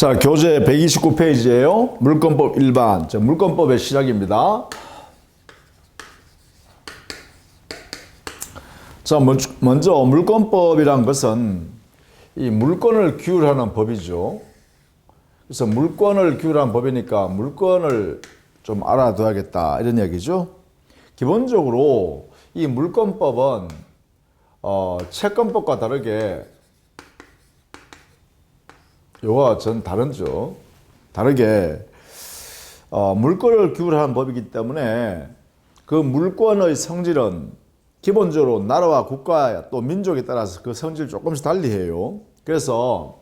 자, 교재 129페이지예요. 물권법 일반. 자, 물권법의 시작입니다. 자, 먼저 물권법이란 것은 이 물권을 규율하는 법이죠. 그래서 물권을 규율하는 법이니까 물권을 좀 알아둬야겠다 이런 얘기죠. 기본적으로 이 물권법은 채권법과 다르게 요가 전 다르죠. 다르게 물권을 규율하는 법이기 때문에 그 물권의 성질은 기본적으로 나라와 국가 또 민족에 따라서 그 성질을 조금씩 달리해요. 그래서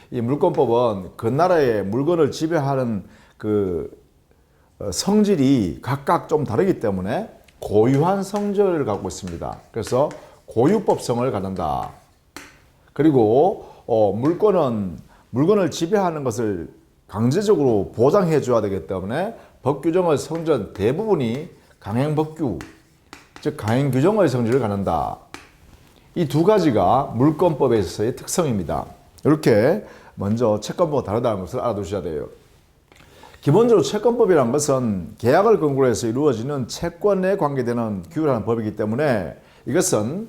이 물권법은 그 나라의 물건을 지배하는 그 성질이 각각 좀 다르기 때문에 고유한 성질을 갖고 있습니다. 그래서 고유법성을 갖는다. 그리고 물건을 지배하는 것을 강제적으로 보장해 줘야 되기 때문에 법 규정의 성질은 대부분이 강행법규, 즉 강행규정의 성질을 갖는다. 이 두 가지가 물권법에서의 특성입니다. 이렇게 먼저 채권법과 다르다는 것을 알아두셔야 돼요. 기본적으로 채권법이라는 것은 계약을 근거로 해서 이루어지는 채권에 관계되는 규율하는 법이기 때문에 이것은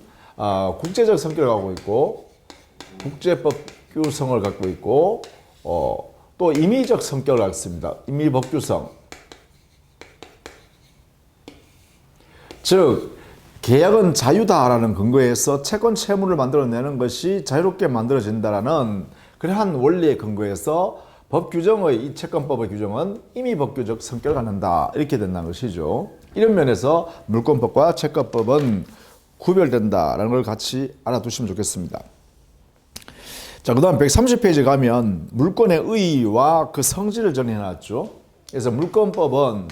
국제적 성격을 갖고 있고 국제법규성을 갖고 있고 또 임의적 성격을 갖고 있습니다. 임의법규성. 즉 계약은 자유다라는 근거에서 채권 채무를 만들어내는 것이 자유롭게 만들어진다라는 그러한 원리에 근거해서 법 규정의 이 채권법의 규정은 임의법규적 성격을 갖는다 이렇게 된다는 것이죠. 이런 면에서 물권법과 채권법은 구별된다라는 걸 같이 알아두시면 좋겠습니다. 자, 그 다음 130페이지 가면 물권의 의의와 그 성질을 정리해놨죠. 그래서 물권법은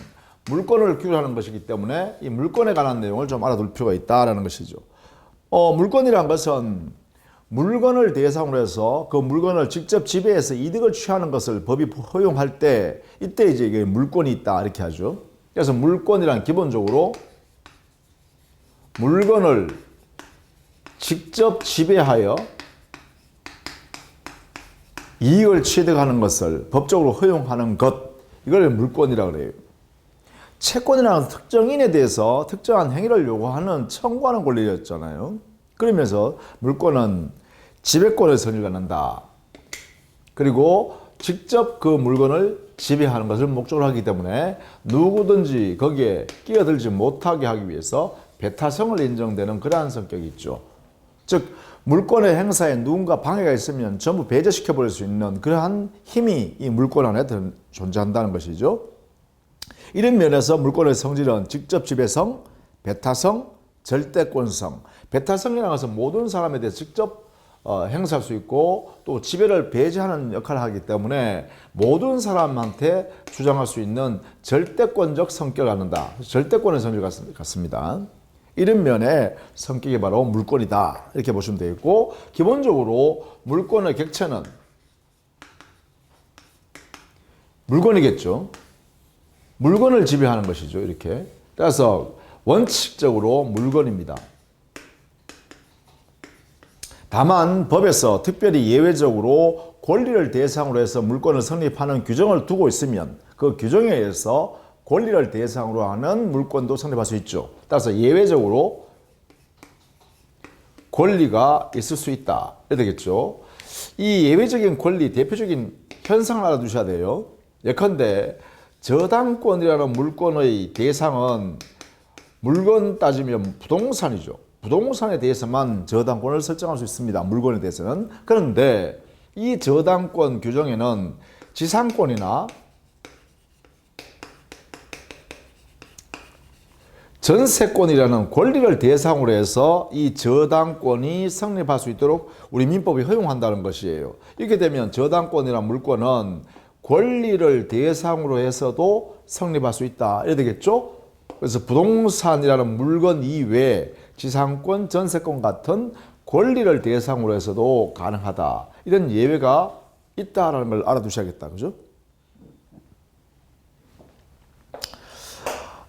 물권을 규율하는 것이기 때문에 이 물권에 관한 내용을 좀 알아둘 필요가 있다는 것이죠. 물권이란 것은 물건을 대상으로 해서 그 물건을 직접 지배해서 이득을 취하는 것을 법이 허용할 때 이때 이제 이게 물권이 있다 이렇게 하죠. 그래서 물권이란 기본적으로 물건을 직접 지배하여 이익을 취득하는 것을 법적으로 허용하는 것, 이걸 물권이라고 그래요. 채권이라는 특정인에 대해서 특정한 행위를 요구하는 청구하는 권리였잖아요. 그러면서 물권은 지배권을 성질을 갖는다. 그리고 직접 그 물건을 지배하는 것을 목적으로 하기 때문에 누구든지 거기에 끼어들지 못하게 하기 위해서 배타성을 인정되는 그러한 성격이 있죠. 즉 물권의 행사에 누군가 방해가 있으면 전부 배제시켜버릴 수 있는 그러한 힘이 이 물권 안에 존재한다는 것이죠. 이런 면에서 물권의 성질은 직접 지배성, 배타성, 절대권성. 배타성이라는 것은 모든 사람에 대해 직접 행사할 수 있고 또 지배를 배제하는 역할을 하기 때문에 모든 사람한테 주장할 수 있는 절대권적 성격을 갖는다. 절대권의 성질 같습니다. 이런 면에 성격이 바로 물권이다 이렇게 보시면 되겠고, 기본적으로 물권의 객체는 물건이겠죠. 물건을 지배하는 것이죠. 이렇게. 따라서 원칙적으로 물건입니다. 다만 법에서 특별히 예외적으로 권리를 대상으로 해서 물권을 성립하는 규정을 두고 있으면 그 규정에 의해서 권리를 대상으로 하는 물권도 성립할 수 있죠. 따라서 예외적으로 권리가 있을 수 있다. 이래 되겠죠. 이 예외적인 권리, 대표적인 현상을 알아두셔야 돼요. 예컨대 저당권이라는 물권의 대상은 물건 따지면 부동산이죠. 부동산에 대해서만 저당권을 설정할 수 있습니다. 물건에 대해서는. 그런데 이 저당권 규정에는 지상권이나 전세권이라는 권리를 대상으로 해서 이 저당권이 성립할 수 있도록 우리 민법이 허용한다는 것이에요. 이렇게 되면 저당권이라는 물권은 권리를 대상으로 해서도 성립할 수 있다. 이래 되겠죠? 그래서 부동산이라는 물건 이외에 지상권, 전세권 같은 권리를 대상으로 해서도 가능하다. 이런 예외가 있다라는 걸 알아두셔야겠다. 그죠?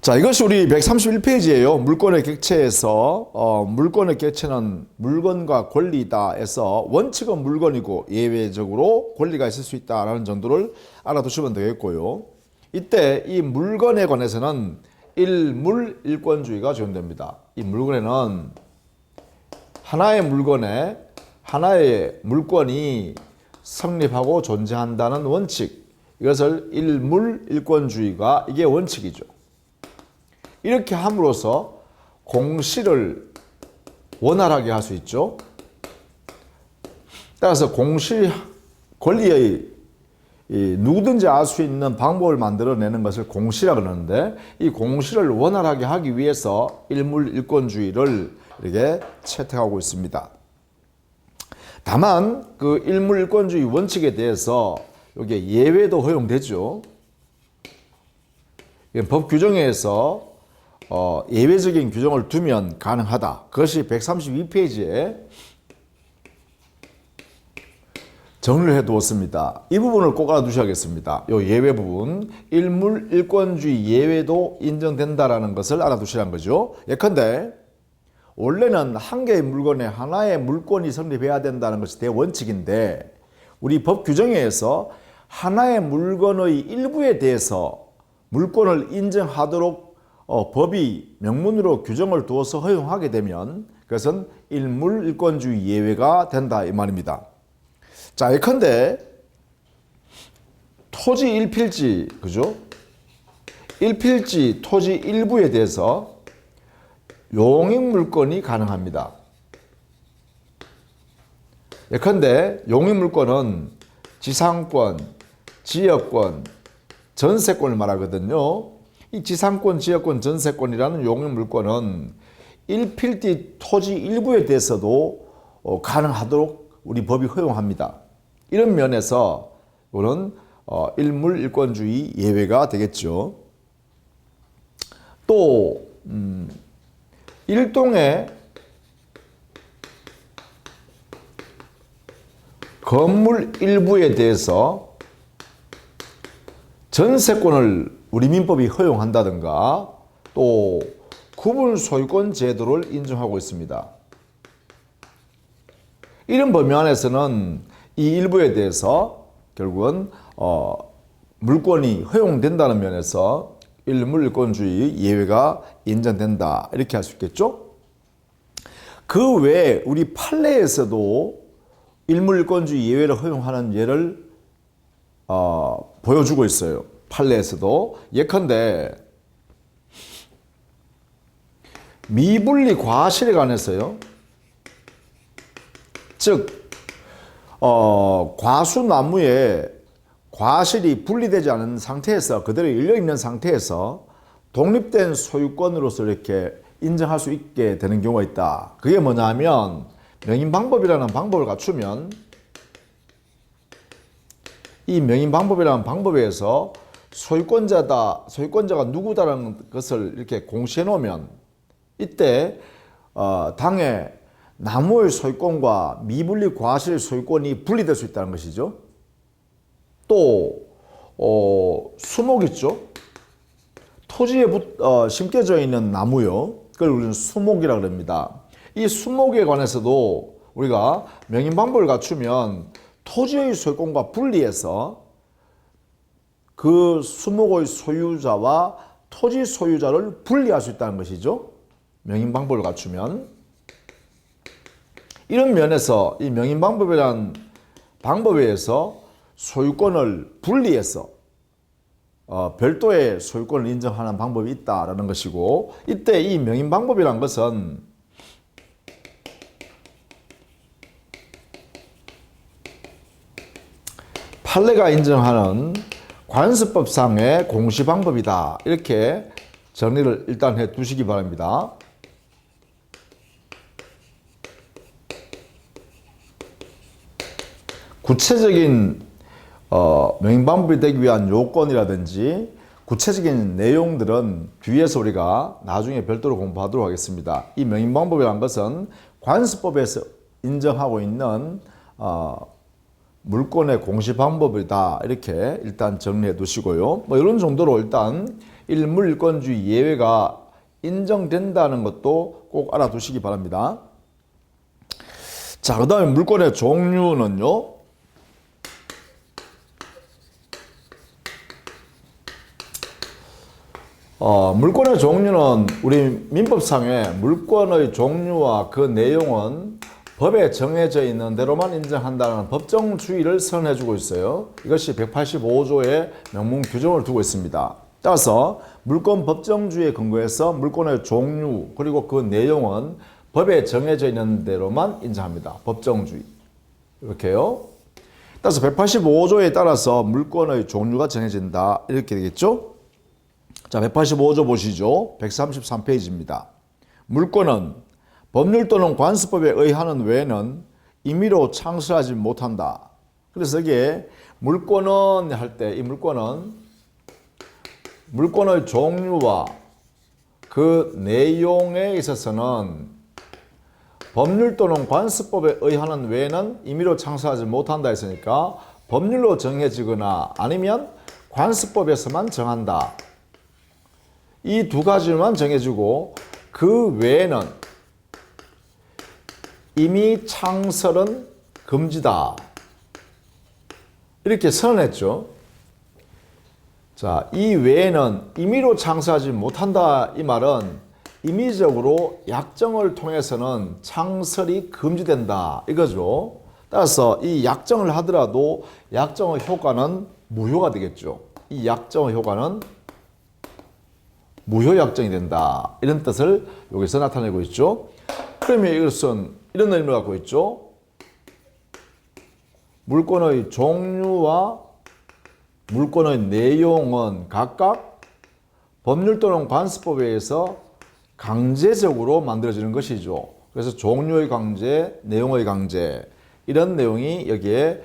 자, 이것이 우리 131페이지예요. 물권의 객체에서 물권의 객체는 물건과 권리다 해서 원칙은 물건이고 예외적으로 권리가 있을 수 있다라는 정도를 알아두시면 되겠고요. 이때 이 물건에 관해서는 일물일권주의가 적용됩니다. 이 물건에는 하나의 물건에 하나의 물권이 성립하고 존재한다는 원칙, 이것을 일물일권주의가 이게 원칙이죠. 이렇게 함으로써 공시를 원활하게 할 수 있죠. 따라서 공시 권리의 누구든지 알 수 있는 방법을 만들어내는 것을 공시라 그러는데, 이 공시를 원활하게 하기 위해서 일물일권주의를 이렇게 채택하고 있습니다. 다만 그 일물일권주의 원칙에 대해서 여기에 예외도 허용되죠. 법 규정에서 예외적인 규정을 두면 가능하다. 그것이 132페이지에 정리를 해두었습니다. 이 부분을 꼭 알아두셔야겠습니다. 이 예외 부분, 일물일권주의 예외도 인정된다라는 것을 알아두시라는 거죠. 예컨대 원래는 한 개의 물건에 하나의 물권이 성립해야 된다는 것이 대원칙인데, 우리 법 규정에서 하나의 물건의 일부에 대해서 물권을 인정하도록 법이 명문으로 규정을 두어서 허용하게 되면 그것은 일물일권주의 예외가 된다 이 말입니다. 자, 예컨대 토지 1필지, 그죠? 1필지 토지 일부에 대해서 용익물권이 가능합니다. 예컨대 용익물권은 지상권, 지역권, 전세권을 말하거든요. 이 지상권, 지역권, 전세권이라는 용익물권은 1필지 토지 일부에 대해서도 가능하도록 우리 법이 허용합니다. 이런 면에서 이거는 일물일권주의 예외가 되겠죠. 또 일동의 건물 일부에 대해서 전세권을 우리 민법이 허용한다든가, 또 구분 소유권 제도를 인정하고 있습니다. 이런 범위 안에서는 이 일부에 대해서 결국은 물권이 허용된다는 면에서 일물일권주의 예외가 인정된다, 이렇게 할 수 있겠죠. 그 외에 우리 판례에서도 일물일권주의 예외를 허용하는 예를 보여주고 있어요. 판례에서도. 예컨대 미분리 과실에 관해서요. 즉 과수나무에 과실이 분리되지 않은 상태에서 그대로 열려있는 상태에서 독립된 소유권으로서 이렇게 인정할 수 있게 되는 경우가 있다. 그게 뭐냐 하면 명인방법이라는 방법을 갖추면, 이 명인방법이라는 방법에서 소유권자가 누구다라는 것을 이렇게 공시해 놓으면 이때 당의 나무의 소유권과 미분리 과실 소유권이 분리될 수 있다는 것이죠. 또 수목 있죠. 토지에 심겨져 있는 나무요. 그걸 우리는 수목이라고 합니다. 이 수목에 관해서도 우리가 명인방법을 갖추면 토지의 소유권과 분리해서 그 수목의 소유자와 토지 소유자를 분리할 수 있다는 것이죠. 명인방법을 갖추면. 이런 면에서 이 명인방법이라는 방법에 의해서 소유권을 분리해서 별도의 소유권을 인정하는 방법이 있다라는 것이고, 이때 이 명인방법이라는 것은 판례가 인정하는 관습법상의 공시방법이다, 이렇게 정리를 일단 해 두시기 바랍니다. 구체적인 명인방법이 되기 위한 요건이라든지 구체적인 내용들은 뒤에서 우리가 나중에 별도로 공부하도록 하겠습니다. 이 명인방법이라는 것은 관습법에서 인정하고 있는 물권의 공시 방법이다. 이렇게 일단 정리해 두시고요. 뭐 이런 정도로 일단 일물일권주의 예외가 인정된다는 것도 꼭 알아두시기 바랍니다. 자, 그 다음에 물권의 종류는요. 물권의 종류는 우리 민법상의 물권의 종류와 그 내용은 법에 정해져 있는 대로만 인정한다는 법정주의를 선언해주고 있어요. 이것이 185조의 명문 규정을 두고 있습니다. 따라서 물권 법정주의에 근거해서 물권의 종류 그리고 그 내용은 법에 정해져 있는 대로만 인정합니다. 법정주의. 이렇게요. 따라서 185조에 따라서 물권의 종류가 정해진다. 이렇게 되겠죠? 자, 185조 보시죠. 133페이지입니다. 물권은 법률 또는 관습법에 의하는 외에는 임의로 창설하지 못한다. 그래서 이게 물권은 할 때 이 물권은 물권의 종류와 그 내용에 있어서는 법률 또는 관습법에 의하는 외에는 임의로 창설하지 못한다 했으니까 법률로 정해지거나 아니면 관습법에서만 정한다. 이 두 가지만 정해주고 그 외에는 임의 창설은 금지다. 이렇게 선언했죠. 자, 이 외에는 임의로 창설하지 못한다. 이 말은 임의적으로 약정을 통해서는 창설이 금지된다. 이거죠. 따라서 이 약정을 하더라도 약정의 효과는 무효가 되겠죠. 이 약정의 효과는 무효약정이 된다. 이런 뜻을 여기서 나타내고 있죠. 그러면 이것은 이런 의미를 갖고 있죠. 물권의 종류와 물권의 내용은 각각 법률 또는 관습법에 의해서 강제적으로 만들어지는 것이죠. 그래서 종류의 강제, 내용의 강제 이런 내용이 여기에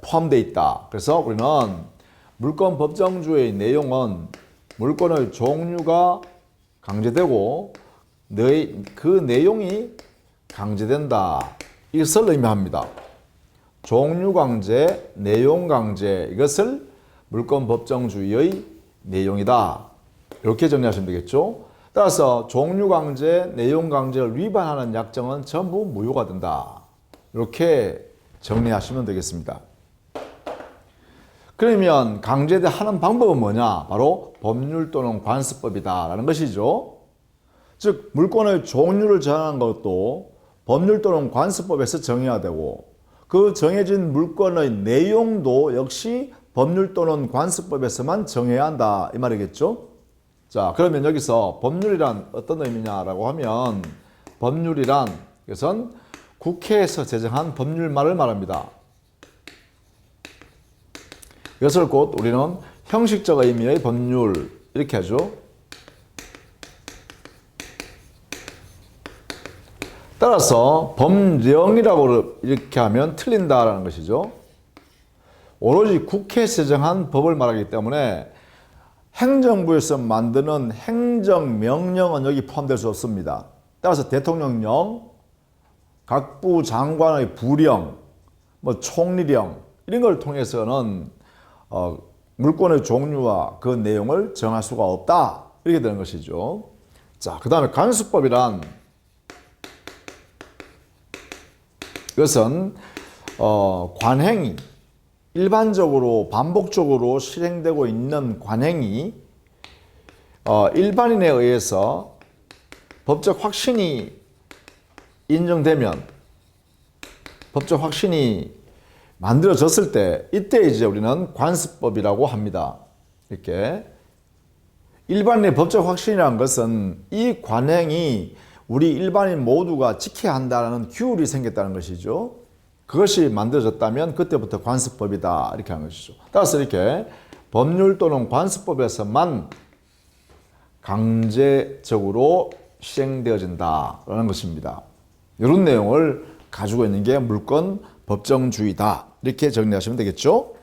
포함되어 있다. 그래서 우리는 물권 법정주의 내용은 물권의 종류가 강제되고 그 내용이 강제된다. 이것을 의미합니다. 종류 강제, 내용 강제 이것을 물권 법정주의의 내용이다. 이렇게 정리하시면 되겠죠. 따라서 종류 강제, 내용 강제를 위반하는 약정은 전부 무효가 된다. 이렇게 정리하시면 되겠습니다. 그러면 강제하는 방법은 뭐냐? 바로 법률 또는 관습법이다 라는 것이죠. 즉 물권의 종류를 정하는 것도 법률 또는 관습법에서 정해야 되고 그 정해진 물권의 내용도 역시 법률 또는 관습법에서만 정해야 한다 이 말이겠죠. 자, 그러면 여기서 법률이란 어떤 의미냐라고 하면 법률이란 이것은 국회에서 제정한 법률만을 말합니다. 이것을 곧 우리는 형식적 의미의 법률 이렇게 하죠. 따라서 법령이라고 이렇게 하면 틀린다라는 것이죠. 오로지 국회에서 제정한 법을 말하기 때문에 행정부에서 만드는 행정명령은 여기 포함될 수 없습니다. 따라서 대통령령, 각부 장관의 부령, 총리령 이런 걸 통해서는 물권의 종류와 그 내용을 정할 수가 없다. 이렇게 되는 것이죠. 자, 그 다음에 관습법이란 이것은 관행이 일반적으로 반복적으로 실행되고 있는 관행이 일반인에 의해서 법적 확신이 인정되면 법적 확신이 만들어졌을 때 이때 이제 우리는 관습법이라고 합니다. 이렇게 일반인의 법적 확신이라는 것은 이 관행이 우리 일반인 모두가 지켜야 한다는 규율이 생겼다는 것이죠. 그것이 만들어졌다면 그때부터 관습법이다 이렇게 하는 것이죠. 따라서 이렇게 법률 또는 관습법에서만 강제적으로 시행되어진다라는 것입니다. 이런 내용을 가지고 있는 게 물권 법정주의다 이렇게 정리하시면 되겠죠.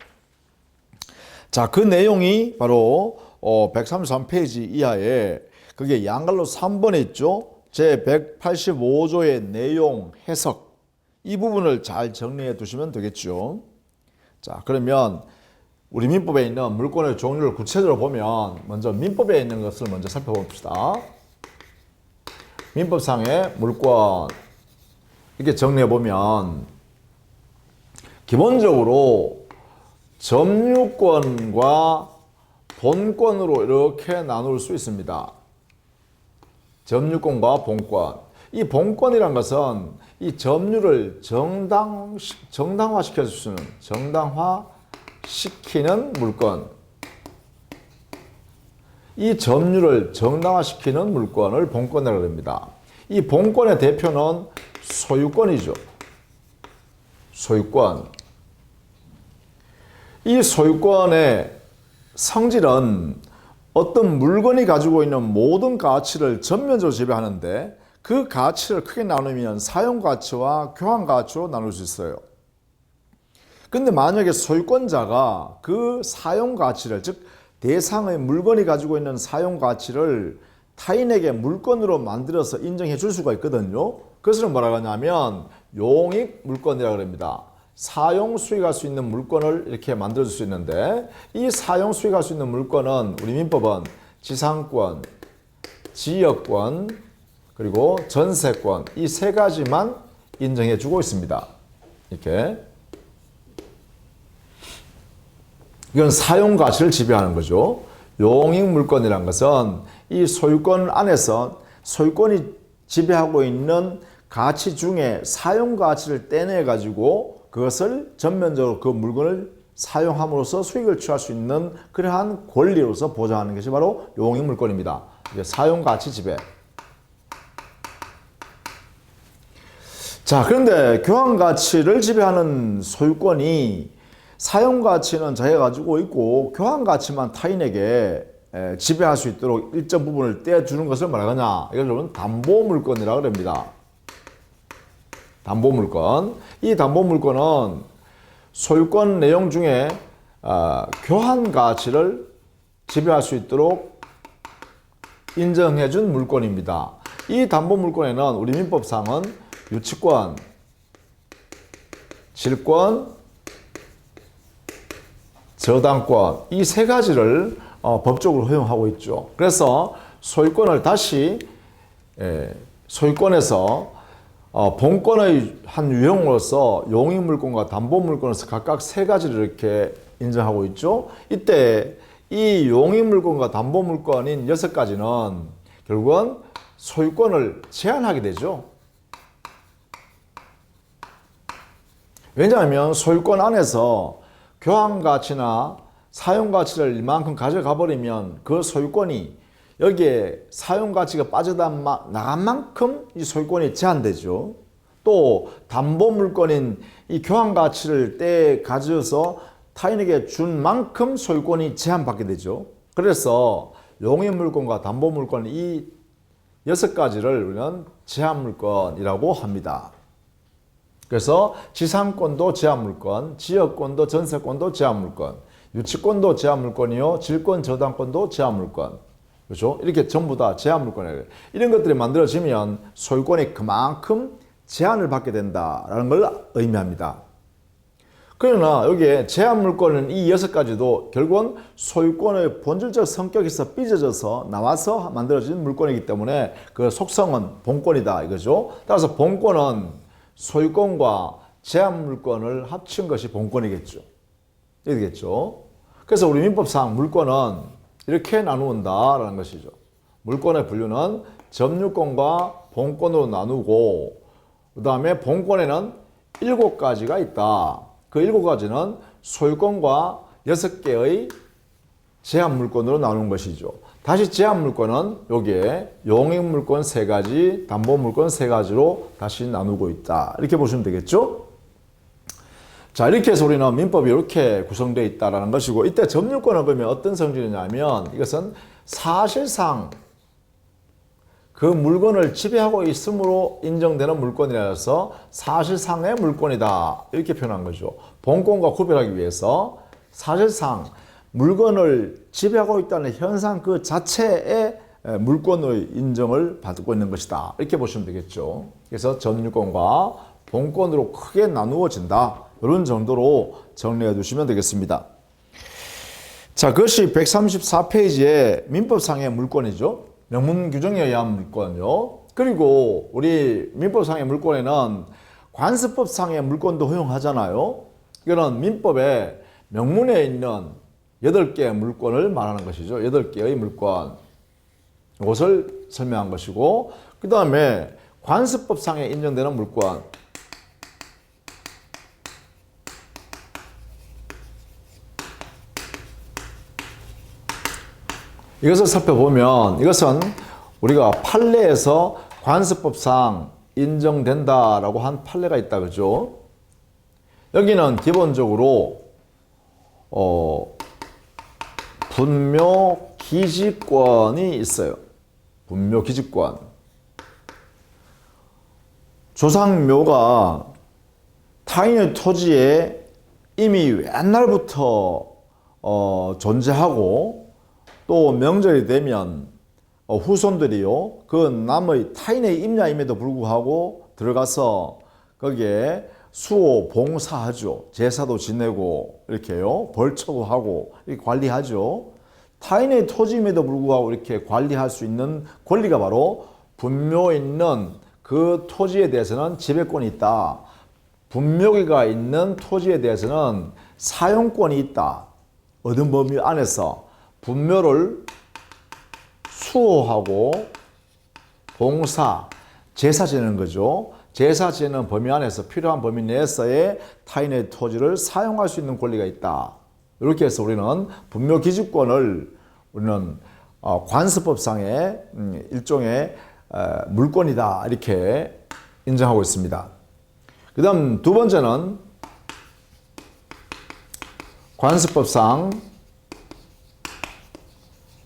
자, 그 내용이 바로 133페이지 이하에 그게 양갈로 3번에 있죠. 제 185조의 내용 해석 이 부분을 잘 정리해 두시면 되겠죠. 자, 그러면 우리 민법에 있는 물권의 종류를 구체적으로 보면 먼저 민법에 있는 것을 먼저 살펴봅시다. 민법상의 물권 이렇게 정리해 보면 기본적으로 점유권과 본권으로 이렇게 나눌 수 있습니다. 점유권과 본권. 이 본권이란 것은 이 점유를 정당화시키는 물권. 이 점유를 정당화시키는 물권을 본권이라고 합니다. 이 본권의 대표는 소유권이죠. 소유권. 이 소유권의 성질은 어떤 물건이 가지고 있는 모든 가치를 전면적으로 지배하는데 그 가치를 크게 나누면 사용가치와 교환가치로 나눌 수 있어요. 근데 만약에 소유권자가 그 사용가치를, 즉 대상의 물건이 가지고 있는 사용가치를 타인에게 물건으로 만들어서 인정해 줄 수가 있거든요. 그것을 뭐라고 하냐면 용익물권이라고 합니다. 사용 수익할 수 있는 물건을 이렇게 만들어 줄 수 있는데 이 사용 수익할 수 있는 물건은 우리 민법은 지상권, 지역권, 그리고 전세권 이 세 가지만 인정해 주고 있습니다. 이렇게. 이건 사용 가치를 지배하는 거죠. 용익물권이라는 것은 이 소유권 안에서 소유권이 지배하고 있는 가치 중에 사용 가치를 떼내 가지고 그것을 전면적으로 그 물건을 사용함으로써 수익을 취할 수 있는 그러한 권리로서 보장하는 것이 바로 용익물권입니다. 사용 가치 지배. 자, 그런데 교환 가치를 지배하는 소유권이 사용 가치는 자기가 가지고 있고 교환 가치만 타인에게 지배할 수 있도록 일정 부분을 떼주는 것을 말하느냐? 이걸 담보물권이라고 합니다. 담보물권. 이 담보물권은 소유권 내용 중에 교환 가치를 지배할 수 있도록 인정해준 물권입니다. 이 담보물권에는 우리 민법상은 유치권, 질권, 저당권 이 세 가지를 법적으로 허용하고 있죠. 그래서 소유권을 다시 소유권에서 본권의 한 유형으로서 용익물권과 담보물권에서 각각 세 가지를 이렇게 인정하고 있죠. 이때 이 용익물권과 담보물권인 6가지는 결국은 소유권을 제한하게 되죠. 왜냐하면 소유권 안에서 교환가치나 사용가치를 이만큼 가져가 버리면 그 소유권이 여기에 사용가치가 빠져나간 만큼 이 소유권이 제한되죠. 또 담보물권인 이 교환가치를 떼 가져서 타인에게 준 만큼 소유권이 제한받게 되죠. 그래서 용익물권과 담보물권 이 6가지를 우리는 제한물권이라고 합니다. 그래서 지상권도 제한물권, 지역권도 전세권도 제한물권, 유치권도 제한물권이요, 질권 저당권도 제한물권. 그렇죠? 이렇게 전부 다 제한물권이에요. 이런 것들이 만들어지면 소유권이 그만큼 제한을 받게 된다라는 걸 의미합니다. 그러나 여기에 제한물권은 이 6가지도 결국은 소유권의 본질적 성격에서 삐져져서 나와서 만들어진 물권이기 때문에 그 속성은 본권이다 이거죠. 따라서 본권은 소유권과 제한물권을 합친 것이 본권이겠죠. 이렇겠죠. 그래서 우리 민법상 물권은 이렇게 나누는다라는 것이죠. 물권의 분류는 점유권과 본권으로 나누고 그 다음에 본권에는 7가지가 있다. 그 7가지는 소유권과 6개의 제한물권으로 나누는 것이죠. 다시 제한물권은 여기에 용익물권 3가지, 담보물권 3가지로 다시 나누고 있다. 이렇게 보시면 되겠죠? 자, 이렇게 해서 우리는 민법이 이렇게 구성되어 있다는 것이고, 이때 점유권을 보면 어떤 성질이냐면 이것은 사실상 그 물건을 지배하고 있음으로 인정되는 물건이라서 사실상의 물건이다. 이렇게 표현한 거죠. 본권과 구별하기 위해서 사실상 물건을 지배하고 있다는 현상 그 자체의 물권의 인정을 받고 있는 것이다. 이렇게 보시면 되겠죠. 그래서 점유권과 본권으로 크게 나누어진다. 이런 정도로 정리해 두시면 되겠습니다. 자, 그것이 134페이지의 민법상의 물권이죠. 명문 규정에 의한 물권요. 그리고 우리 민법상의 물권에는 관습법상의 물권도 허용하잖아요. 이거는 민법의 명문에 있는 8개의 물권을 말하는 것이죠. 8개의 물권. 이것을 설명한 것이고, 그 다음에 관습법상에 인정되는 물권. 이것을 살펴보면 이것은 우리가 판례에서 관습법상 인정된다라고 한 판례가 있다, 그죠? 여기는 기본적으로 분묘기지권이 있어요. 분묘기지권. 조상묘가 타인의 토지에 이미 옛날부터 존재하고 또 명절이 되면 후손들이요, 그 남의 타인의 임야임에도 불구하고 들어가서 거기에 수호 봉사하죠. 제사도 지내고 이렇게요, 벌초하고 이렇게 관리하죠. 타인의 토지임에도 불구하고 이렇게 관리할 수 있는 권리가 바로 분묘 있는 그 토지에 대해서는 지배권이 있다. 분묘기가 있는 토지에 대해서는 사용권이 있다. 어떤 범위 안에서 분묘를 수호하고 봉사, 제사 지내는 거죠. 제사 지내는 범위 안에서 필요한 범위 내에서의 타인의 토지를 사용할 수 있는 권리가 있다. 이렇게 해서 우리는 분묘기지권을 우리는 관습법상의 일종의 물권이다, 이렇게 인정하고 있습니다. 그 다음 두 번째는 관습법상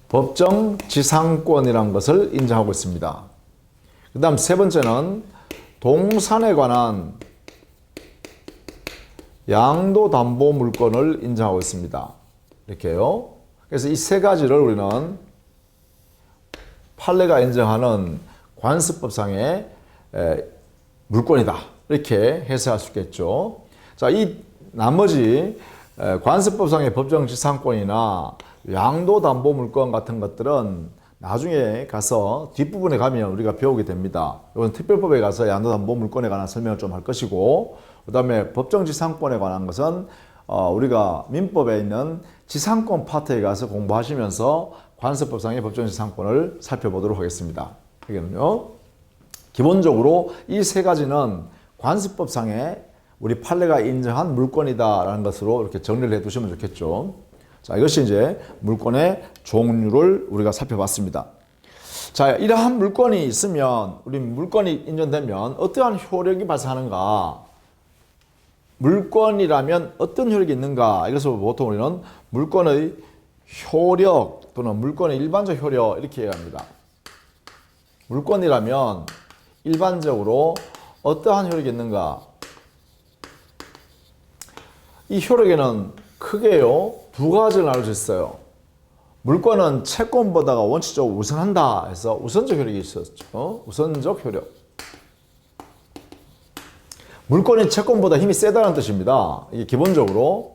법정지상권이라는 것을 인정하고 있습니다. 그 다음 세 번째는 동산에 관한 양도담보물권을 인정하고 있습니다. 이렇게요. 그래서 이 세 가지를 우리는 판례가 인정하는 관습법상의 물권이다, 이렇게 해석할 수 있겠죠. 자, 이 나머지 관습법상의 법정지상권이나 양도담보물권 같은 것들은 나중에 가서 뒷부분에 가면 우리가 배우게 됩니다. 이건 특별법에 가서 양도담보물권에 관한 설명을 좀 할 것이고, 그 다음에 법정지상권에 관한 것은 우리가 민법에 있는 지상권 파트에 가서 공부하시면서 관습법상의 법정지상권을 살펴보도록 하겠습니다. 이게는요, 기본적으로 이 세 가지는 관습법상의 우리 판례가 인정한 물권이다라는 것으로 이렇게 정리를 해 두시면 좋겠죠. 자, 이것이 이제 물권의 종류를 우리가 살펴봤습니다. 자, 이러한 물권이 있으면, 우리 물권이 인정되면 어떠한 효력이 발생하는가? 물권이라면 어떤 효력이 있는가? 이것을 보통 우리는 물권의 효력 또는 물권의 일반적 효력, 이렇게 얘기합니다. 물권이라면 일반적으로 어떠한 효력이 있는가? 이 효력에는 크게요, 두 가지를 나눌 수 있어요. 물권은 채권보다가 원칙적으로 우선한다 해서 우선적 효력이 있었죠. 우선적 효력. 물권이 채권보다 힘이 세다는 뜻입니다. 이게 기본적으로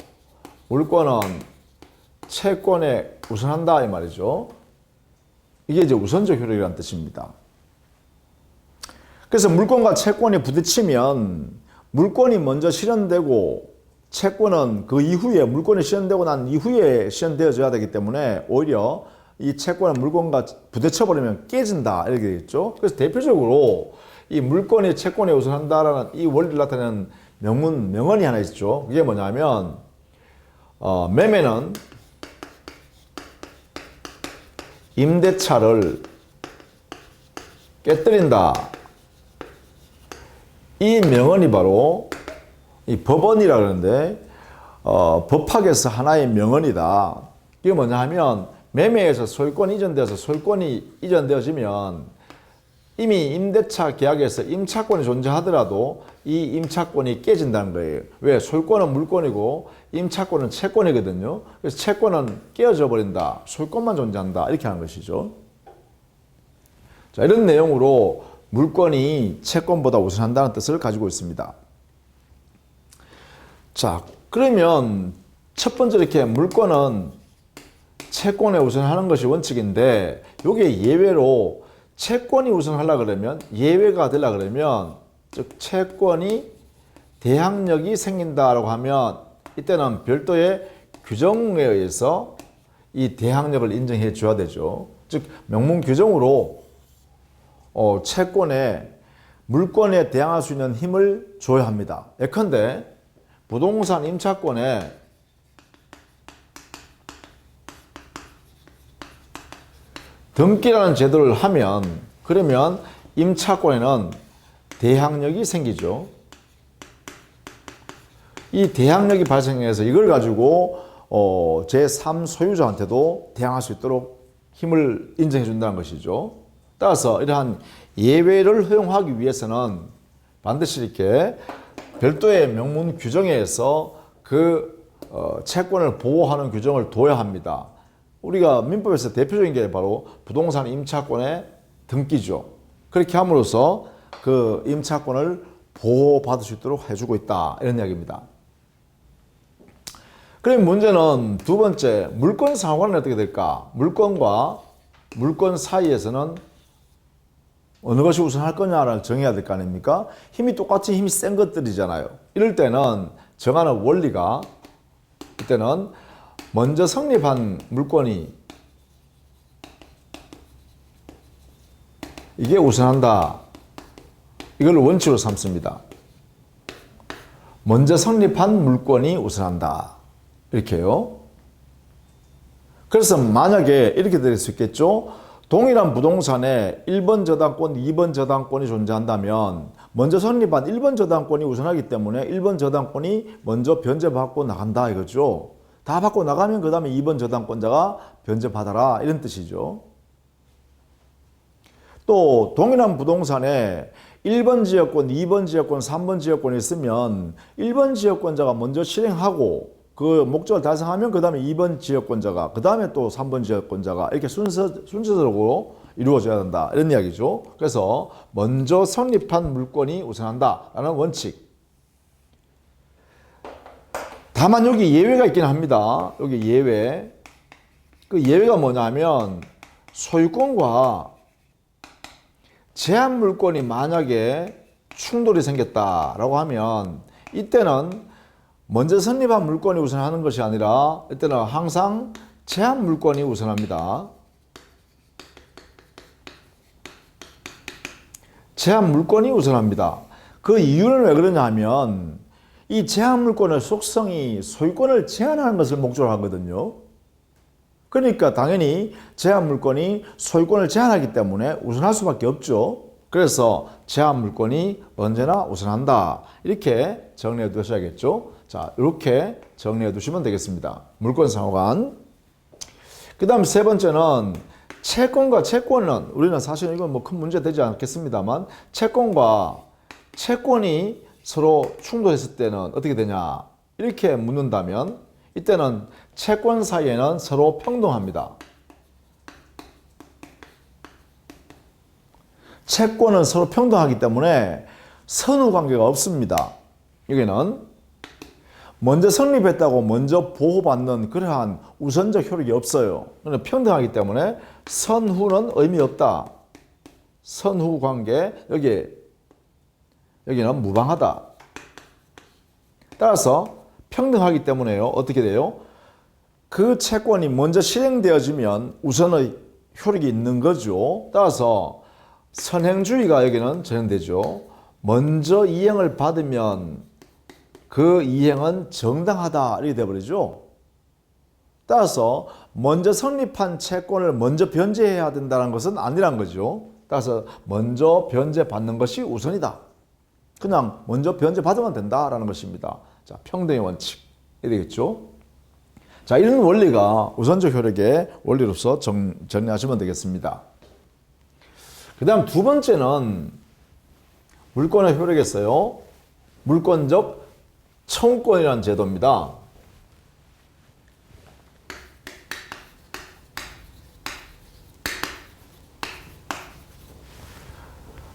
물권은 채권에 우선한다, 이 말이죠. 이게 이제 우선적 효력이라는 뜻입니다. 그래서 물권과 채권이 부딪히면 물권이 먼저 실현되고 채권은 그 이후에, 물권이 실현되고 난 이후에 실현되어져야 되기 때문에 오히려 이 채권은 물권과 부딪혀버리면 깨진다, 이렇게 되겠죠. 그래서 대표적으로 이 물권이 채권에 우선한다라는 이 원리를 나타내는 명언이 하나 있죠. 그게 뭐냐면 매매는 임대차를 깨뜨린다. 이 명언이 바로 이 법언이라 그러는데 법학에서 하나의 명언이다. 이게 뭐냐 하면 매매에서 소유권이 이전되어서 소유권이 이전되어지면 이미 임대차 계약에서 임차권이 존재하더라도 이 임차권이 깨진다는 거예요. 왜? 소유권은 물권이고 임차권은 채권이거든요. 그래서 채권은 깨어져 버린다. 소유권만 존재한다. 이렇게 하는 것이죠. 자, 이런 내용으로 물권이 채권보다 우선한다는 뜻을 가지고 있습니다. 자, 그러면 첫 번째 이렇게 물권은 채권에 우선하는 것이 원칙인데 요게 예외로 채권이 우선하려고 그러면 예외가 되려고 그러면 즉 채권이 대항력이 생긴다라고 하면 이때는 별도의 규정에 의해서 이 대항력을 인정해 줘야 되죠. 즉 명문 규정으로 채권에 물권에 대항할 수 있는 힘을 줘야 합니다. 예컨대 부동산 임차권에 등기라는 제도를 하면 그러면 임차권에는 대항력이 생기죠. 이 대항력이 발생해서 이걸 가지고 제3 소유자한테도 대항할 수 있도록 힘을 인정해 준다는 것이죠. 따라서 이러한 예외를 허용하기 위해서는 반드시 이렇게 별도의 명문 규정에 의해서 그 채권을 보호하는 규정을 둬야 합니다. 우리가 민법에서 대표적인 게 바로 부동산 임차권의 등기죠. 그렇게 함으로써 그 임차권을 보호받을 수 있도록 해주고 있다. 이런 이야기입니다. 그럼 문제는 두 번째, 물권 상호간은 어떻게 될까? 물권과 물권 사이에서는 어느 것이 우선할 거냐를 정해야 될 거 아닙니까? 힘이 똑같이 힘이 센 것들이잖아요. 이럴 때는 정하는 원리가 이때는 먼저 성립한 물권이 이게 우선한다. 이걸 원칙으로 삼습니다. 먼저 성립한 물권이 우선한다. 이렇게요. 그래서 만약에 이렇게 될 수 있겠죠. 동일한 부동산에 1번 저당권, 2번 저당권이 존재한다면 먼저 성립한 1번 저당권이 우선하기 때문에 1번 저당권이 먼저 변제받고 나간다 이거죠. 다 받고 나가면 그 다음에 2번 저당권자가 변제받아라 이런 뜻이죠. 또 동일한 부동산에 1번 지역권, 2번 지역권, 3번 지역권이 있으면 1번 지역권자가 먼저 실행하고 그 목적을 달성하면 그 다음에 2번 지역권자가 그 다음에 또 3번 지역권자가 이렇게 순서적으로 이루어져야 된다 이런 이야기죠. 그래서 먼저 성립한 물권이 우선한다 라는 원칙. 다만 여기 예외가 있긴 합니다. 여기 예외. 그 예외가 뭐냐면 소유권과 제한 물권이 만약에 충돌이 생겼다라고 하면 이때는 먼저 성립한 물권이 우선하는 것이 아니라 이때는 항상 제한 물권이 우선합니다. 제한 물권이 우선합니다. 그 이유는 왜 그러냐 하면 이 제한 물권의 속성이 소유권을 제한하는 것을 목적으로 하거든요. 그러니까 당연히 제한 물권이 소유권을 제한하기 때문에 우선할 수밖에 없죠. 그래서 제한 물권이 언제나 우선한다. 이렇게 정리해 두셔야겠죠. 자, 이렇게 정리해 두시면 되겠습니다. 물권 상호간. 그 다음 세 번째는 채권과 채권은 우리는 사실 이건 뭐 큰 문제 되지 않겠습니다만 채권과 채권이 서로 충돌했을 때는 어떻게 되냐 이렇게 묻는다면 이때는 채권 사이에는 서로 평등합니다. 채권은 서로 평등하기 때문에 선후 관계가 없습니다. 여기는 먼저 성립했다고 먼저 보호받는 그러한 우선적 효력이 없어요. 그러나 평등하기 때문에 선후는 의미 없다. 선후 관계 여기는 무방하다. 따라서 평등하기 때문에요. 어떻게 돼요? 그 채권이 먼저 실행되어지면 우선의 효력이 있는 거죠. 따라서 선행주의가 여기는 적용되죠. 먼저 이행을 받으면 그 이행은 정당하다 이렇게 되어버리죠. 따라서 먼저 성립한 채권을 먼저 변제해야 된다는 것은 아니란 거죠. 따라서 먼저 변제받는 것이 우선이다. 그냥 먼저 변제받으면 된다라는 것입니다. 자, 평등의 원칙. 이게 되겠죠. 자, 이런 원리가 우선적 효력의 원리로서 정리하시면 되겠습니다. 그 다음 두 번째는 물권의 효력이었어요. 물권적 청구권이라는 제도입니다.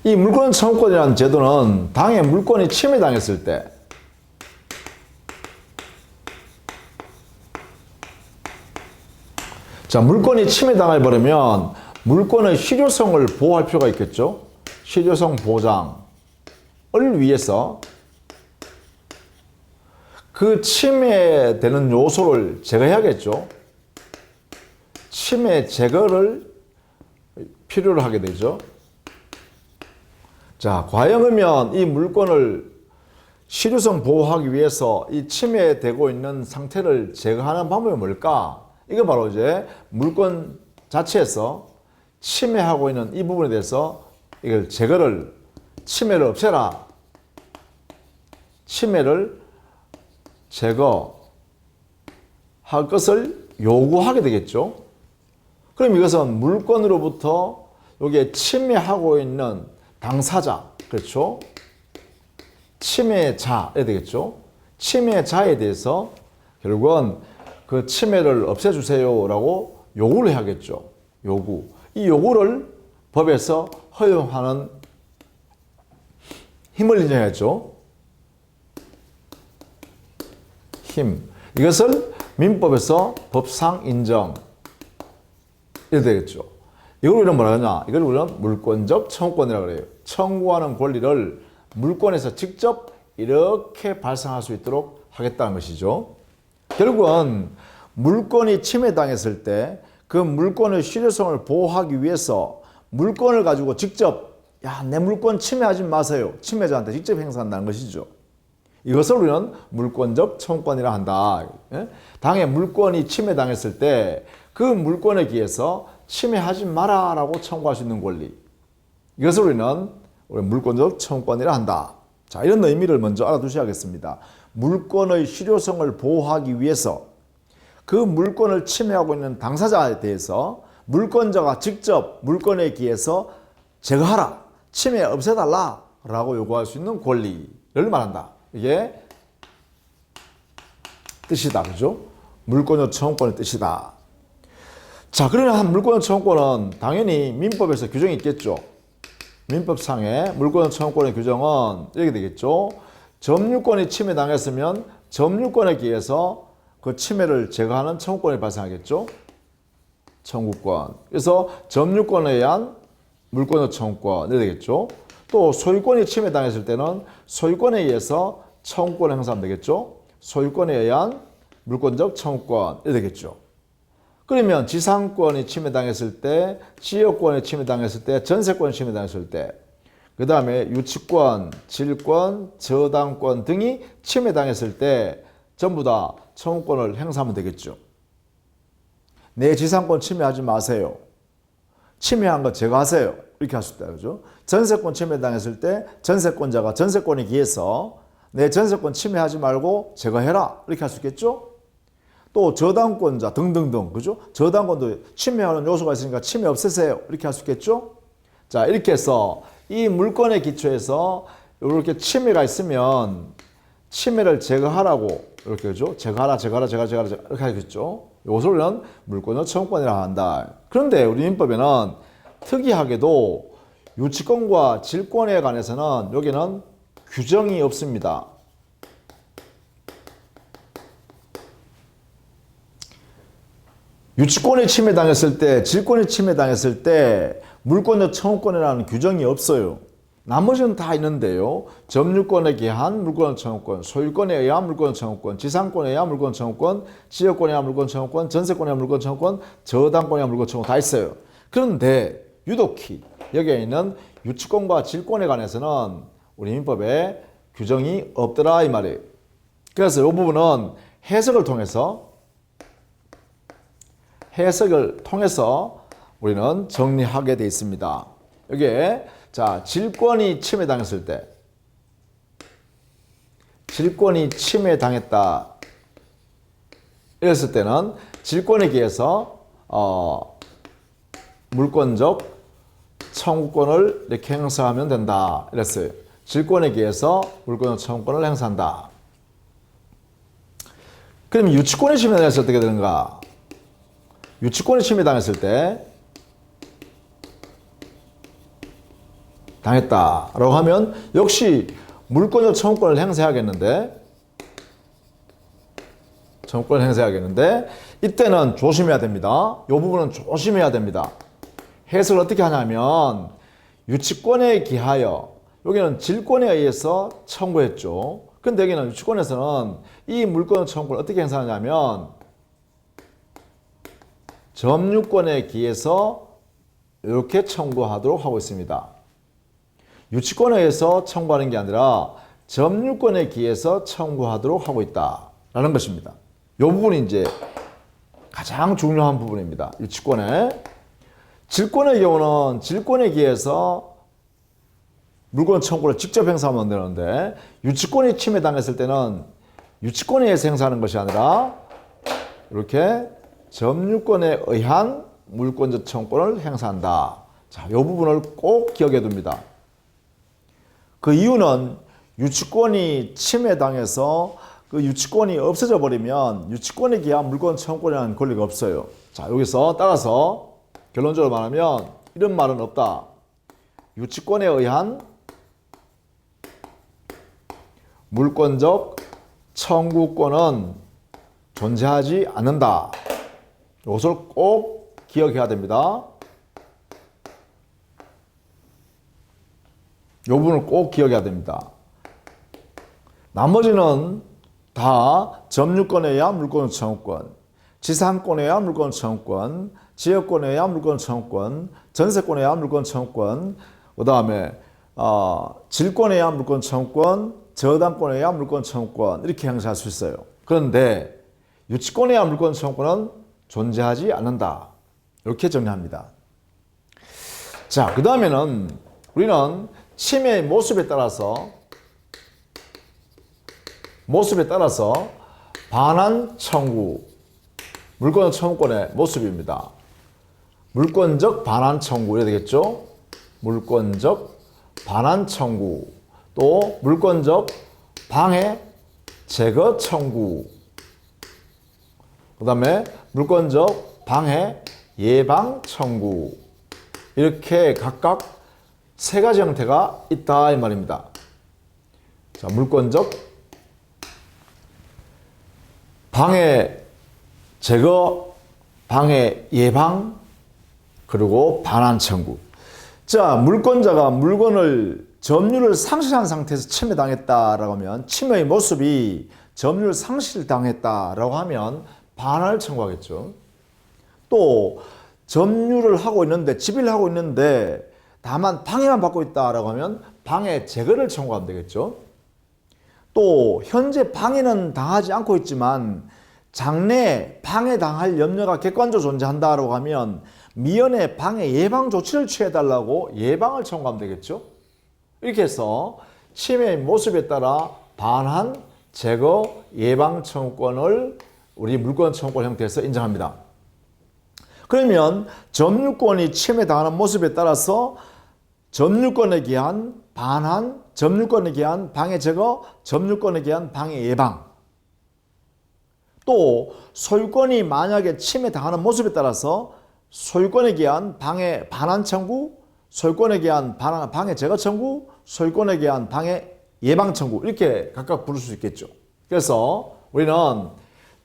이 물권 청구권이라는 제도는 당의 물권이 침해당했을 때 자, 물건이 침해당해버리면 물건의 실효성을 보호할 필요가 있겠죠. 실효성 보장을 위해서 그 침해되는 요소를 제거해야겠죠. 침해 제거를 필요로 하게 되죠. 자, 과연 이 물건을 실효성 보호하기 위해서 이 침해되고 있는 상태를 제거하는 방법이 뭘까? 이게 바로 이제 물건 자체에서 침해하고 있는 이 부분에 대해서 이걸 침해를 없애라. 침해를 제거할 것을 요구하게 되겠죠. 그럼 이것은 물건으로부터 여기에 침해하고 있는 당사자, 그렇죠? 침해자에 되겠죠. 침해자에 대해서 결국은 그 침해를 없애주세요라고 요구를 해야겠죠. 요구. 이 요구를 법에서 허용하는 힘을 인정해야죠. 힘. 이것을 민법에서 법상 인정. 이렇게 되겠죠. 이걸 우리는 뭐라 하냐? 이걸 우리는 물권적 청구권이라고 그래요. 청구하는 권리를 물권에서 직접 이렇게 발생할 수 있도록 하겠다는 것이죠. 결국은 물건이 침해당했을 때 그 물건의 실효성을 보호하기 위해서 물건을 가지고 직접 내 물건 침해하지 마세요. 침해자한테 직접 행사한다는 것이죠. 이것을 우리는 물권적 청구권이라 한다. 당해 물건이 침해당했을 때 그 물건에 기해서 침해하지 마라 라고 청구할 수 있는 권리. 이것을 우리는 물권적 청구권이라 한다. 자, 이런 의미를 먼저 알아두셔야겠습니다. 물건의 실효성을 보호하기 위해서 그 물건을 침해하고 있는 당사자에 대해서 물권자가 직접 물건에 기해서 제거하라, 침해 없애달라 라고 요구할 수 있는 권리를 말한다. 이게 뜻이다. 그죠? 물권적 청구권의 뜻이다. 자, 그러면 물권적 청구권은 당연히 민법에서 규정이 있겠죠. 민법상의 물권적 청구권의 규정은 이렇게 되겠죠. 점유권이 침해당했으면 점유권에 기해서 그 침해를 제거하는 청구권이 발생하겠죠. 청구권. 그래서 점유권에 의한 물권적 청구권 이렇게 되겠죠. 또 소유권이 침해당했을 때는 소유권에 의해서 청구권 행사하면 되겠죠. 소유권에 의한 물권적 청구권 이렇게 되겠죠. 그러면 지상권이 침해당했을 때, 지역권이 침해당했을 때, 전세권이 침해당했을 때, 그 다음에 유치권, 질권, 저당권 등이 침해당했을 때 전부 다 청구권을 행사하면 되겠죠. 내 지상권 침해하지 마세요. 침해한 거 제거하세요. 이렇게 할 수 있다. 그죠? 전세권 침해당했을 때 전세권자가 전세권에 기해서 내 전세권 침해하지 말고 제거해라. 이렇게 할 수 있겠죠? 또 저당권자 등등등. 그죠? 저당권도 침해하는 요소가 있으니까 침해 없애세요. 이렇게 할 수 있겠죠? 자, 이렇게 해서 이 물건에 기초해서 이렇게 침해가 있으면 침해를 제거하라고 이렇게 그죠? 제거하라 이렇게 하겠죠? 이것을 우리는 물권적 청구권이라 한다. 그런데 우리 민법에는 특이하게도 유치권과 질권에 관해서는 여기는 규정이 없습니다. 유치권이 침해당했을 때, 질권이 침해당했을 때 물권적 청구권이라는 규정이 없어요. 나머지는 다 있는데요. 점유권에 기한 물권적 청구권, 소유권에 의한 물권적 청구권, 지상권에 의한 물권적 청구권, 지역권에 의한 물권적 청구권, 전세권에 의한 물권적 청구권, 저당권에 의한 물권적 청구권 다 있어요. 그런데 유독히 여기에 있는 유치권과 질권에 관해서는 우리 민법에 규정이 없더라 이 말이에요. 그래서 이 부분은 해석을 통해서 우리는 정리하게 되어 있습니다. 여기에 자, 질권이 침해당했을 때, 질권이 침해당했다 이랬을 때는 질권에 기해서 물권적 청구권을 이렇게 행사하면 된다 이랬어요. 질권에 기해서 물권적 청구권을 행사한다. 그럼 유치권이 침해당했을 때 어떻게 되는가? 유치권이 침해당했을 때 당했다라고 하면 역시 물권적 청구권을 행사해야겠는데 청구권 행사하겠는데 이때는 조심해야 됩니다. 이 부분은 조심해야 됩니다. 해석을 어떻게 하냐면 유치권에 기하여 여기는 질권에 의해서 청구했죠. 근데 여기는 유치권에서는 이 물권 청구를 어떻게 행사하냐면 점유권에 기해서 이렇게 청구하도록 하고 있습니다. 유치권에 의해서 청구하는 게 아니라 점유권에 기해서 청구하도록 하고 있다라는 것입니다. 이 부분이 이제 가장 중요한 부분입니다. 유치권에. 질권의 경우는 질권에 기해서 물권 청구를 직접 행사하면 되는데 유치권이 침해당했을 때는 유치권에 의해서 행사하는 것이 아니라 이렇게 점유권에 의한 물권적 청구권을 행사한다. 자, 이 부분을 꼭 기억해 둡니다. 그 이유는 유치권이 침해당해서 그 유치권이 없어져 버리면 유치권에 기한 물권 청구권이라는 권리가 없어요. 자, 여기서 따라서 결론적으로 말하면 이런 말은 없다. 유치권에 의한 물권적 청구권은 존재하지 않는다. 이것을 꼭 기억해야 됩니다. 이 부분을 꼭 기억해야 됩니다. 나머지는 다 점유권에 의한 물권 청구권, 지상권에 의한 물권 청구권, 지역권에 의한 물권 청구권, 전세권에 의한 물권 청구권, 그 다음에 질권에 의한 물권 청구권, 저당권에 의한 물권 청구권 이렇게 행사할 수 있어요. 그런데 유치권에 의한 물권 청구권은 존재하지 않는다. 이렇게 정리합니다. 자, 그 다음에는 우리는 침해의 모습에 따라서 반환 청구, 물권 청구권의 모습입니다. 물권적 반환 청구 이래야 되겠죠? 물권적 반환 청구, 또 물권적 방해 제거 청구, 그 다음에 물권적 방해 예방 청구, 이렇게 각각 세 가지 형태가 있다 이 말입니다. 자, 물권적 방해 제거, 방해 예방, 그리고 반환 청구. 자, 물권자가 물건을 점유를 상실한 상태에서 침해당했다라고 하면, 침해의 모습이 점유를 상실당했다라고 하면 반환을 청구하겠죠. 또 점유를 하고 있는데, 지배를 하고 있는데 다만 방해만 받고 있다라고 하면 방해 제거를 청구하면 되겠죠. 또 현재 방해는 당하지 않고 있지만 장래에 방해당할 염려가 객관적으로 존재한다라고 하면 미연에 방해 예방 조치를 취해달라고 예방을 청구하면 되겠죠. 이렇게 해서 침해의 모습에 따라 반환, 제거, 예방 청구권을 우리 물권 청구권 형태에서 인정합니다. 그러면 점유권이 침해당하는 모습에 따라서 점유권에 기한 반환, 점유권에 기한 방해 제거, 점유권에 기한 방해 예방, 또 소유권이 만약에 침해당하는 모습에 따라서 소유권에 기한 방해 반환 청구, 소유권에 기한 방해 제거 청구, 소유권에 기한 방해 예방 청구, 이렇게 각각 부를 수 있겠죠. 그래서 우리는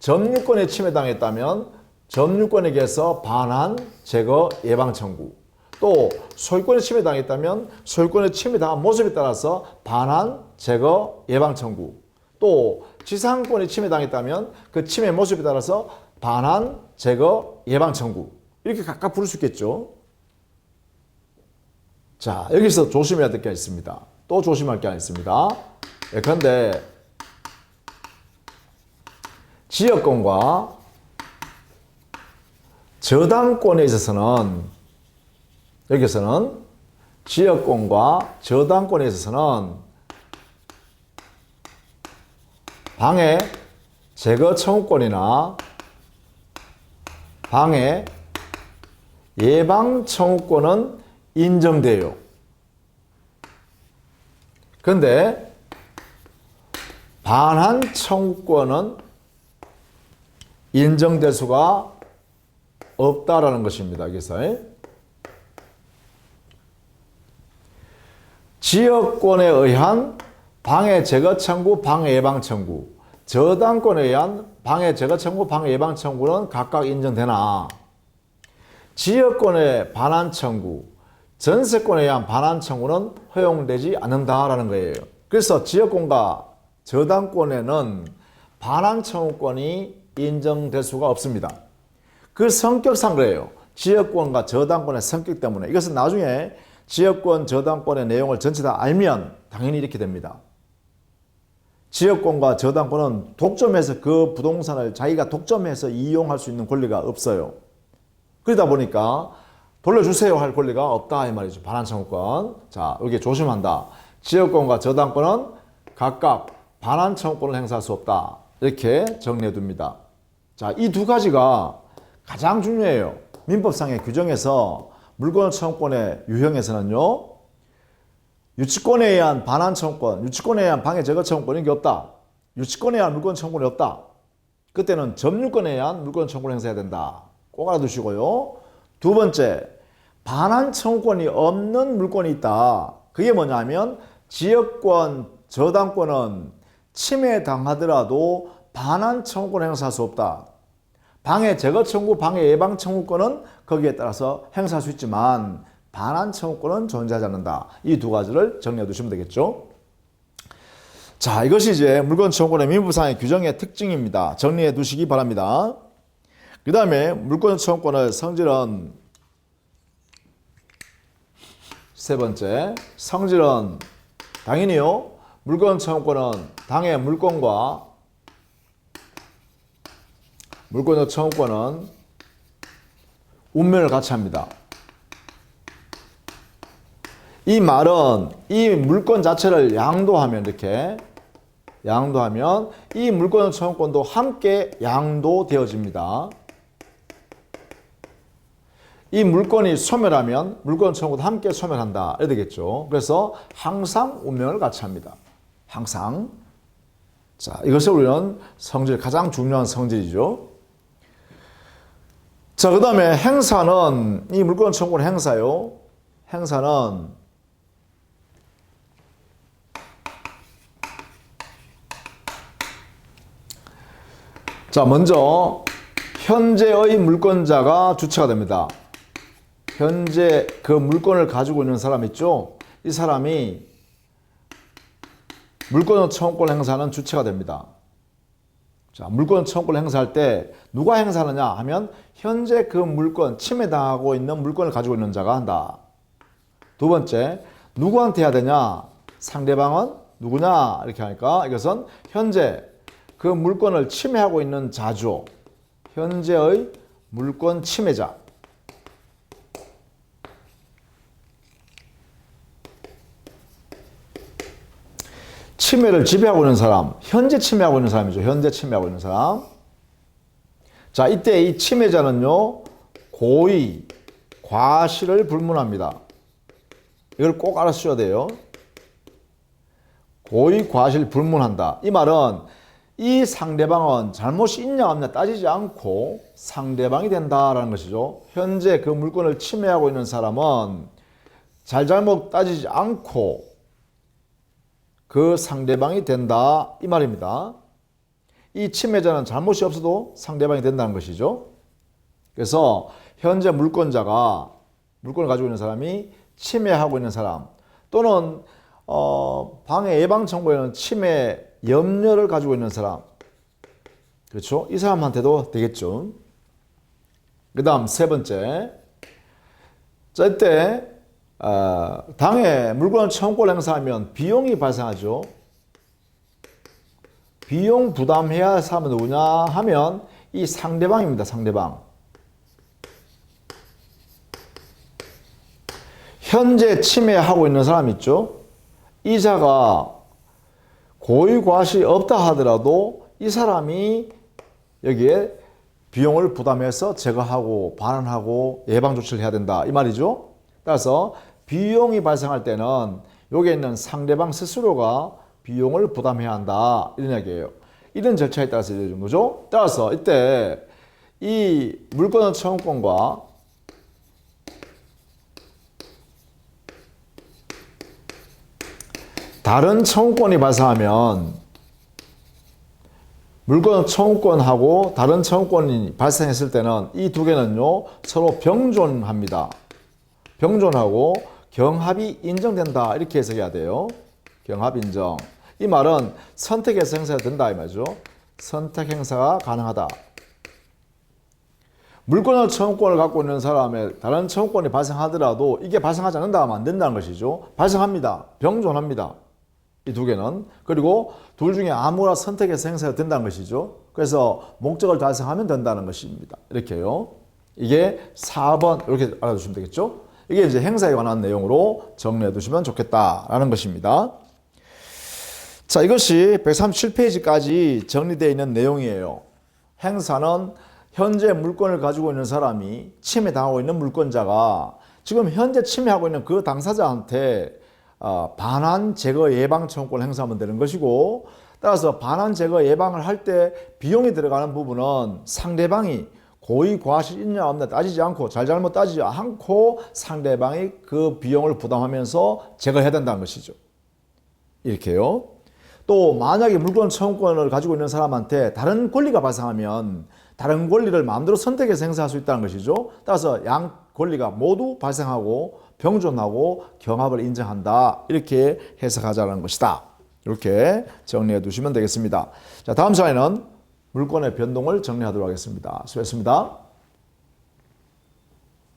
점유권에 침해당했다면 점유권에 기해서 반환, 제거, 예방 청구, 또 소유권에 침해당했다면 소유권에 침해당한 모습에 따라서 반환, 제거, 예방 청구, 또 지상권에 침해당했다면 그 침해 모습에 따라서 반환, 제거, 예방 청구, 이렇게 각각 부를 수 있겠죠. 자, 여기서 조심해야 될 게 있습니다. 또 조심할 게 하나 있습니다. 그런데 지역권과 저당권에 있어서는, 여기서는 지역권과 저당권에 있어서는 방해 제거 청구권이나 방해 예방 청구권은 인정돼요. 그런데 반환 청구권은 인정될 수가 없다라는 것입니다. 여기서 지역권에 의한 방해 제거 청구, 방해 예방 청구, 저당권에 의한 방해 제거 청구, 방해 예방 청구는 각각 인정되나 지역권의 반환 청구, 전세권에 의한 반환 청구는 허용되지 않는다라는 거예요. 그래서 지역권과 저당권에는 반환 청구권이 인정될 수가 없습니다. 그 성격상 그래요. 지역권과 저당권의 성격 때문에. 이것은 나중에 지역권, 저당권의 내용을 전체 다 알면 당연히 이렇게 됩니다. 지역권과 저당권은 독점해서 그 부동산을 자기가 독점해서 이용할 수 있는 권리가 없어요. 그러다 보니까 돌려주세요 할 권리가 없다 이 말이죠. 반환 청구권. 자, 여기 조심한다. 지역권과 저당권은 각각 반환 청구권을 행사할 수 없다. 이렇게 정리해 둡니다. 자, 이 두 가지가 가장 중요해요. 민법상의 규정에서 물권 청구권의 유형에서는요. 유치권에 의한 반환 청구권, 유치권에 의한 방해 제거 청구권이 없다. 유치권에 의한 물권 청구권이 없다. 그때는 점유권에 의한 물권 청구를 행사해야 된다. 꼭 알아두시고요. 두 번째, 반환 청구권이 없는 물권이 있다. 그게 뭐냐면 지역권, 저당권은 침해당하더라도 반환 청구권 행사할 수 없다. 방해 제거 청구, 방해 예방 청구권은 거기에 따라서 행사할 수 있지만 반환 청구권은 존재하지 않는다. 이 두 가지를 정리해 두시면 되겠죠. 자, 이것이 이제 물권 청구권의 민법상의 규정의 특징입니다. 정리해 두시기 바랍니다. 그 다음에 물권 청구권의 성질은 세 번째, 성질은 당연히요. 물권 청구권은 당의 물권과 물권적 청구권은 운명을 같이 합니다. 이 말은 이 물권 자체를 양도하면 이렇게 양도하면 이 물권적 청구권도 함께 양도되어집니다. 이 물권이 소멸하면 물권 청구도 함께 소멸한다. 이래야 되겠죠. 그래서 항상 운명을 같이 합니다. 항상. 자, 이것이 우리는 성질, 가장 중요한 성질이죠. 자, 그 다음에 행사는, 이 물권 청구권 행사요. 행사는 자, 먼저 현재의 물권자가 주체가 됩니다. 현재 그 물권을 가지고 있는 사람 있죠? 이 사람이 물권 청구권 행사는 주체가 됩니다. 자, 물권 청구권 행사할 때 누가 행사하느냐 하면 현재 그 물권, 침해당하고 있는 물권을 가지고 있는 자가 한다. 두 번째, 누구한테 해야 되냐? 상대방은 누구냐? 이렇게 하니까 이것은 현재 그 물권을 침해하고 있는 자죠. 현재의 물권 침해자. 침해를 지배하고 있는 사람, 현재 침해하고 있는 사람이죠. 현재 침해하고 있는 사람. 자, 이때 이 침해자는요, 고의, 과실을 불문합니다. 이걸 꼭 알아주셔야 돼요. 고의, 과실 불문한다. 이 말은 이 상대방은 잘못이 있냐 없냐 따지지 않고 상대방이 된다라는 것이죠. 현재 그 물권을 침해하고 있는 사람은 잘잘못 따지지 않고 그 상대방이 된다 이 말입니다. 이 침해자는 잘못이 없어도 상대방이 된다는 것이죠. 그래서 현재 물권자가 물권을 가지고 있는 사람이 침해하고 있는 사람 또는 방해 예방 청구에는 침해 염려를 가지고 있는 사람, 그렇죠? 이 사람한테도 되겠죠. 그 다음 세 번째, 자, 이때 당해 물권 청구를 행사하면 비용이 발생하죠. 비용 부담해야 할 사람은 누구냐 하면 이 상대방입니다. 상대방. 현재 침해하고 있는 사람 있죠. 이자가 고의 과실이 없다 하더라도 이 사람이 여기에 비용을 부담해서 제거하고 반환하고 예방 조치를 해야 된다 이 말이죠. 따라서 비용이 발생할 때는 여기에 있는 상대방 스스로가 비용을 부담해야 한다 이런 얘기예요. 이런 절차에 따라서 이루어진 거죠. 따라서 이때 이 물권 청구권과 다른 청구권이 발생하면 물권 청구권하고 다른 청구권이 발생했을 때는 이 두 개는요 서로 병존합니다. 병존하고 경합이 인정된다 이렇게 해석해야 돼요. 경합 인정. 이 말은 선택해서 행사가 된다 이 말이죠. 선택 행사가 가능하다. 물권을 청구권을 갖고 있는 사람의 다른 청구권이 발생하더라도 이게 발생하지 않는다 하면 안 된다는 것이죠. 발생합니다. 병존합니다. 이 두 개는. 그리고 둘 중에 아무나 선택해서 행사가 된다는 것이죠. 그래서 목적을 달성하면 된다는 것입니다. 이렇게요. 이게 4번 이렇게 알아두시면 되겠죠. 이게 이제 행사에 관한 내용으로 정리해 두시면 좋겠다라는 것입니다. 자, 이것이 137페이지까지 정리되어 있는 내용이에요. 행사는 현재 물권을 가지고 있는 사람이 침해당하고 있는 물권자가 지금 현재 침해하고 있는 그 당사자한테 반환 제거 예방 청구권을 행사하면 되는 것이고, 따라서 반환 제거 예방을 할 때 비용이 들어가는 부분은 상대방이 고의 과실 있냐 없냐 따지지 않고 잘잘못 따지지 않고 상대방이 그 비용을 부담하면서 제거해야 된다는 것이죠. 이렇게요. 또 만약에 물권 청구권을 가지고 있는 사람한테 다른 권리가 발생하면 다른 권리를 마음대로 선택해서 행사할 수 있다는 것이죠. 따라서 양 권리가 모두 발생하고 병존하고 경합을 인정한다. 이렇게 해석하자는 것이다. 이렇게 정리해 두시면 되겠습니다. 자, 다음 시간에는 물권의 변동을 정리하도록 하겠습니다. 수고했습니다.